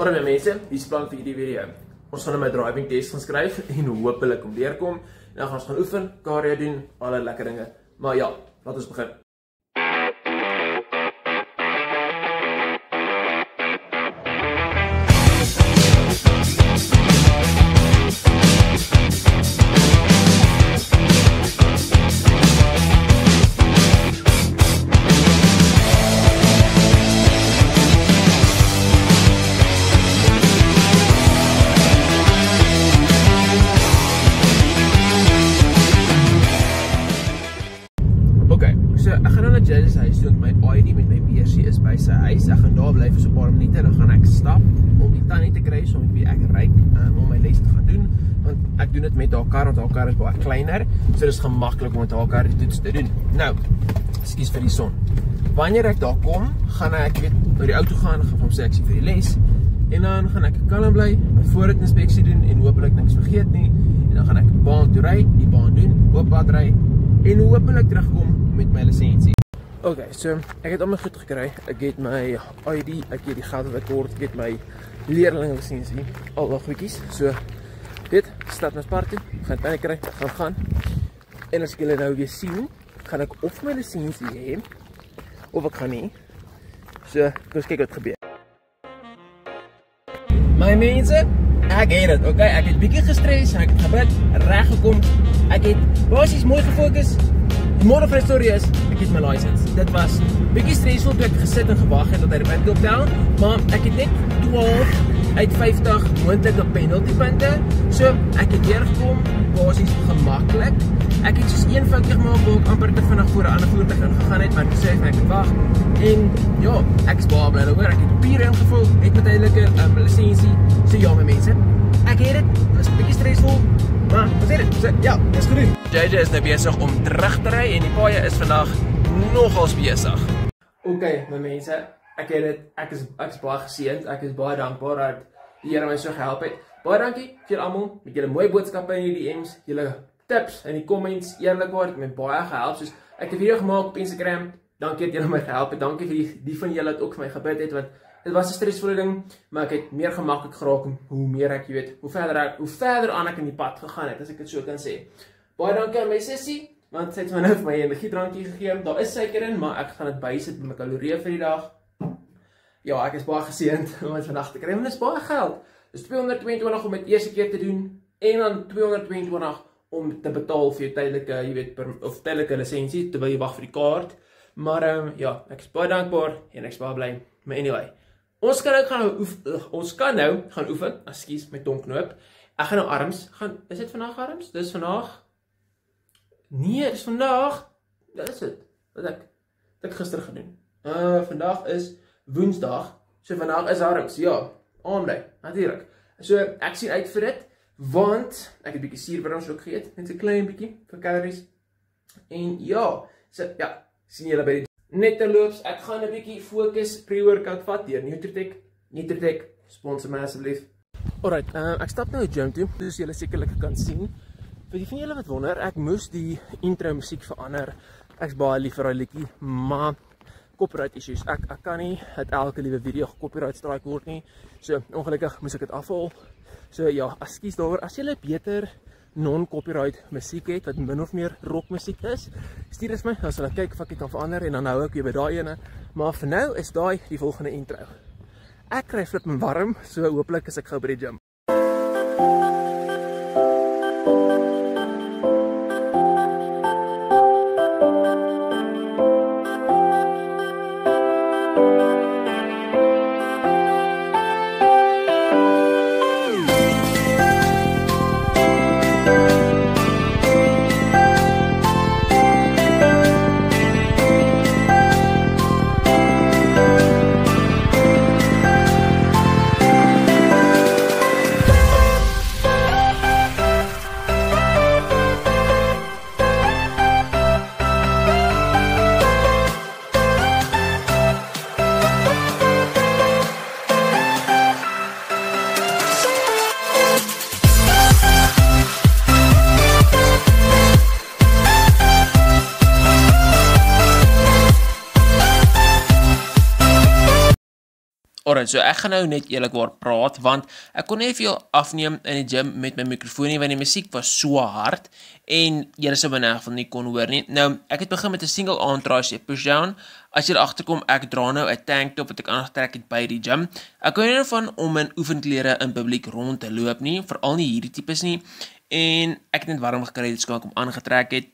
Alright mense, hier is plan vir hierdie video. Ons gaan my driving test gaan skryf en hopelik om deurkom. En dan gaan ons gaan oefen, cardio doen, alle lekker dinge. Maar ja, laat ons begin. So, ek gaan nou na Jaz's huis toe, want my ID met my BRC is by sy huis. Ek gaan daar bly vir so 'n paar minute, dan gaan ek stap om die tannie te kry, so wie ek ry om my les te gaan doen. Want ek doen dit met haar kar, want haar kar is baie kleiner, so dis gemaklik om met haar kar die toets te doen. Nou, ekskuus vir die son. Wanneer ek daar kom, gaan ek by die auto gaan vir hom sê ek sien vir die les. En dan gaan ek kalm bly, my voorraadinspeksie doen en hopelik niks vergeet nie. En dan gaan ek die baan toe ry, die baan doen, ooppad ry en hopelik terugkom met my lisensie. Ok, so ek het al my goed gekry. Ek het my ID, ek het die geld wat ek kort, ek het my leerling lisensie, al die goedjies. So, stap na Spar toe, gaan tannie kry, gaan. En as ek julle nou weer sien, gaan ek of my lisensie hê, of ek gaan nie. So, kom ons kyk wat gebeur. My mense, ek het dit, ok? Ek het bietjie gestres en ek het gebid, reg gekom. Ek het basies mooi gefokus. Die moral van die story is, ek het my license. Dit was bietjie stresvol toe ek gesit en gewag het dat hy die punte optel, maar ek het net 12 uit 50 moontlike penaltypunte. So, ek het deurgekom, basies gemaklik. Ek het soos een foutjie gemaak waar ek amper te vinnig voor 'n ander voertuig ingegaan het, maar ek besef ek het wag. En ja, ek is baie bly daaroor. Ek het papiere ingevul, het my tydelike lisensie. So ja, my mense, ek het dit. Dit was 'n bietjie stresvol, maar wat sê dit? So, ja, dis gedoen. JJ is nou besig om terug te ry en die paaie is vandag nogals besig. Ok, my mense, ek het dit. Ek is baie geseënd. Ek is baie dankbaar dat die Here my so gehelp het. Baie dankie vir julle almal met julle mooi boodskappe in die DM's, julle tips in die comments. Eerlikwaar het my baie gehelp. Soos ek het 'n video gemaak op Instagram. Dankie dat julle my gehelp het. Dankie vir die van julle wat ook vir my gebid het, want dit was 'n stresvolle ding, maar ek het meer gemaklik geraak hoe meer ek, hoe verder aan ek in die pad gegaan het, as ek dit so kan sê. Baie dankie aan my sussie, want sy het my nou vir my energiedrankie gegee. Daar is suiker in, maar ek gaan dit bysit met my kalorieë vir die dag. Ja, ek is baie geseënd om dit vandag te kry, want dit is baie geld. Dis 222 om dit eerste keer te doen, en dan 222 om te betaal vir jou tydelike lisensie, terwyl jy wag vir die kaart. Maar ja, ek is baie dankbaar en ek is baie bly. Maar anyway, ons kan nou gaan oefen. Ekskuus, my tongknoop. Ek gaan nou arms gaan. Is dit vandag arms? Dis vandag. Nee, dis vandag. Dit is dit. Wat ek gister gedoen. Vandag is Woensdag. So vandag is arms. Ja, aanbly, natuurlik. So ek sien uit vir dit, want ek het 'n bietjie suurwurms ook geëet, net 'n klein bietjie vir calories. En ja, so ja, sien julle by die net terloops, ek gaan 'n bietjie fokus pre-workout vat deur Nutritech, sponsor my asseblief. Alright, ek stap nou gym toe, soos julle sekerlik kan sien. Vir die van julle wat wonder, ek moes die intro musiek verander. Ek's baie lief vir daai liedjie, maar copyright issues. Ek kan nie het elke liewe video copyright strike word nie. So ongelukkig moes ek dit afhaal. So ja, ekskuus daaroor. As julle beter non-copyright musiek het, wat min of meer rockmusiek is, stuur eens my, dan sal ek kyk of ek kan verander, en dan hou ek weer by daai ene. Maar vir nou is daai die volgende intro. Ek kry flippend warm, so hopelik is ek gou by die gym. Alright, so ek gaan nou net eerlikwaar praat, want ek kon nie veel afneem in die gym met my mikrofoon nie, want die musiek was so hard, en julle sou in elk geval nie kon hoor nie. Nou, ek het begin met 'n single arm tricep pushdown. As jy agterkom, ek dra nou 'n tanktop wat ek aangetrek het by die gym. Ek hou nie van om in oefenklere in publiek rond te loop nie, veral nie hierdie tipes nie, en ek het net warm gekry, dit skoon ek hom aangetrek het.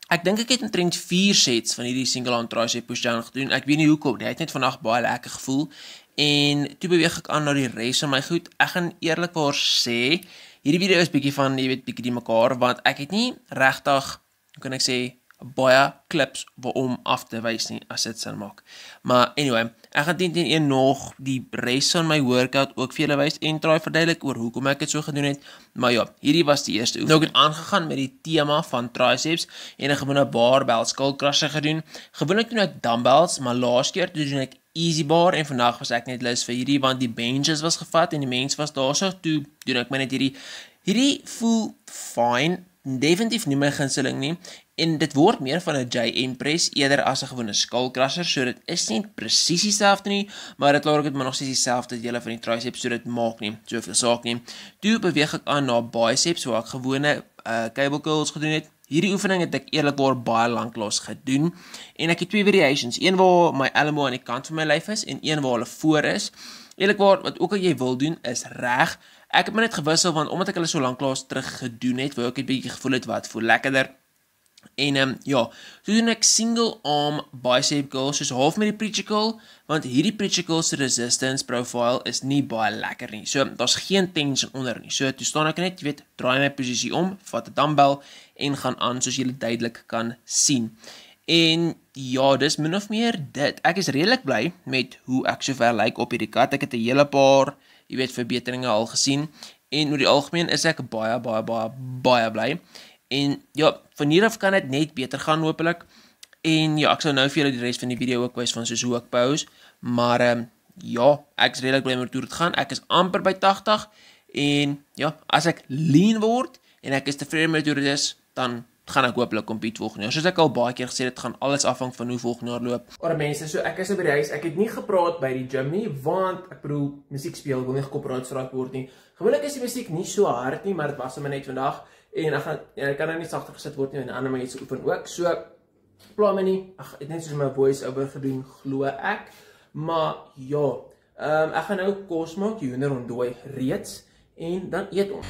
Ek dink ek het omtrent 4 sets van hierdie single arm tricep pushdown gedoen. Ek weet nie hoekom nie, hy het net vandag baie lekker gevoel. En toe beweeg ek aan na die res van my goed. Ek gaan eerlikwaar sê, hierdie video is bietjie van, jy weet, bietjie die mekaar, want ek het nie regtig, hoe kan ek sê, baie clips om af te wys nie, as dit sin maak. Maar anyway, ek gaan teen nog die res van my workout ook vir julle wys en try verduidelik oor hoekom ek dit so gedoen het. Maar ja, hierdie was die eerste oefening. Nou ek het aangegaan met die tema van triceps en 'n gewone barbell skull crusher gedoen. Gewoonlik doen ek dumbbells, maar laas keer doen ek easy bar en vandag was ek net lus vir hierdie want die benches was gevat en die mens was daarso, toe doen ek my net hierdie. Hierdie voel fine, definitief nie my gunsteling nie, en dit word meer van 'n JM press eerder as 'n gewone skull crusher, so dit is nie presies dieselfde nie, maar dit laat dit maar nog steeds dieselfde dele van die triceps, so dit maak nie soveel saak nie. Toe beweeg ek aan na biceps, waar ek gewone cable curls gedoen het. Hierdie oefening het ek eerlikwaar baie lanklaas gedoen, en ek het 2 variations, een waar my elleboog aan die kant van my lyf is, en een waar hulle voor is. Eerlikwaar, wat ook al jy wil doen, is reg. Ek het my net gewissel, want omdat ek hulle so lanklaas terug gedoen het, wou ek het bietjie gevoel het wat voel lekkerder. En ja, so doen ek single arm bicep curls, soos half met die preacher curl, want hierdie preacher curl se resistance profile is nie baie lekker nie. So, daar's geen tension onder nie. So, toe staan ek net, jy weet, draai my posisie om, vat 'n dumbbell en gaan aan, soos julle duidelik kan sien. En ja, dis min of meer dit. Ek is redelik bly met hoe ek sover lyk op hierdie kat. Ek het 'n hele paar, jy weet, verbeteringe al gesien, en oor die algemeen is ek baie bly. En ja, van hier af kan dit net beter gaan hopelik. En ja, ek sal nou vir julle die res van die video ook wys van soos hoe ek pose. Maar ja, ek is redelik bly met hoe dit gaan. Ek is amper by 80. En ja, as ek lean word en ek is tevrede met hoe dit is, dan gaan ek hopelik compete volgende jaar. Soos ek al baie keer gesê het, gaan alles afhang van hoe volgende jaar loop. Ore mense, so ek is by die huis. Ek het nie gepraat by die gym nie, want ek bedoel, musiek speel, wil nie gekopieerd word nie. Gewoonlik is die musiek nie so hard nie, maar dit was hom net vandag. En ek kan nou nie sagter gesit word nie, en ander mense oefen ook. So, pla my nie. Ek het net soos my voice over gedoen, glo ek. Maar ja, ek gaan nou kos maak, die hoender ontdooi reeds, en dan eet ons.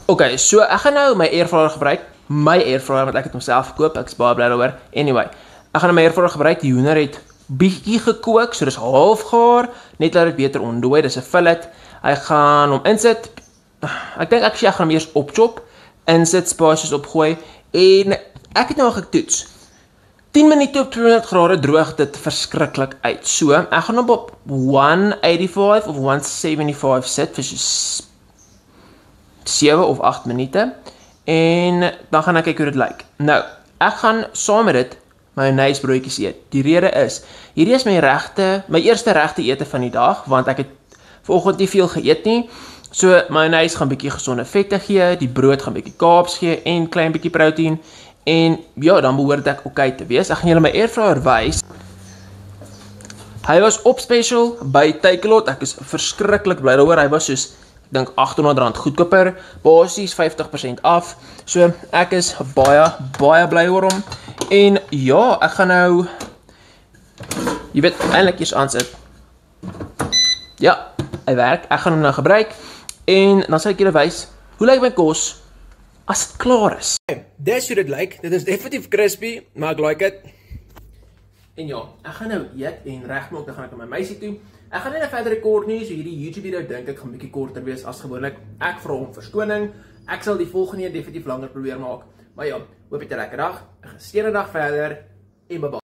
Okay, so ek gaan nou my airfryer gebruik. My airfryer, want ek het homself gekoop, ek is baie bly daaroor. Anyway, ek gaan nou my airfryer gebruik, die hoender het bietjie gekook, so dis half gaar, net laat dit beter ontdooi, dis 'n fillet. Hy gaan hom insit. Ek dink ek gaan hom eers opchop, insit, spices opgooi, en ek het nou al getoets. 10 minute op 200 grade droog dit verskriklik uit. So, ek gaan hom op 185 of 175 sit vir so 7 of 8 minute, en dan gaan ek kyk hoe dit lyk. Nou, ek gaan saam met dit mayonnaise broodjies eet. Die rede is, hierdie is my eerste regte ete van die dag, want ek het vanoggend nie veel geëet nie. So, mayonnaise gaan bietjie gesonde vette gee, die brood gaan bietjie carbs gee, en klein bietjie proteïen, en ja, dan behoort ek okay te wees. Ek gaan julle my airfryer wys. Hy was op special by Takealot, ek is verskriklik bly daaroor, hy was soos, ek dink R800 goedkoper, basies 50% af, so ek is baie bly oor hom, en ja, ek gaan nou, jy weet, eintlik eers aansit. Ja, hy werk, ek gaan hom nou gebruik, en dan sal ek julle wys, hoe lyk my kos, as dit klaar is. Dis hoe dit lyk, dit is definitief crispy, maar ek like dit. En ja, ek gaan nou eet en regmaak, dan gaan ek na my meisie toe. Ek gaan nie verder rekord nie, so hierdie YouTube video dink ek gaan bietjie korter wees as gewoonlik. Ek vra om verskoning. Ek sal die volgende definitief langer probeer maak. Maar ja, hoop jy 'n lekker dag, 'n geseënde dag verder en bye.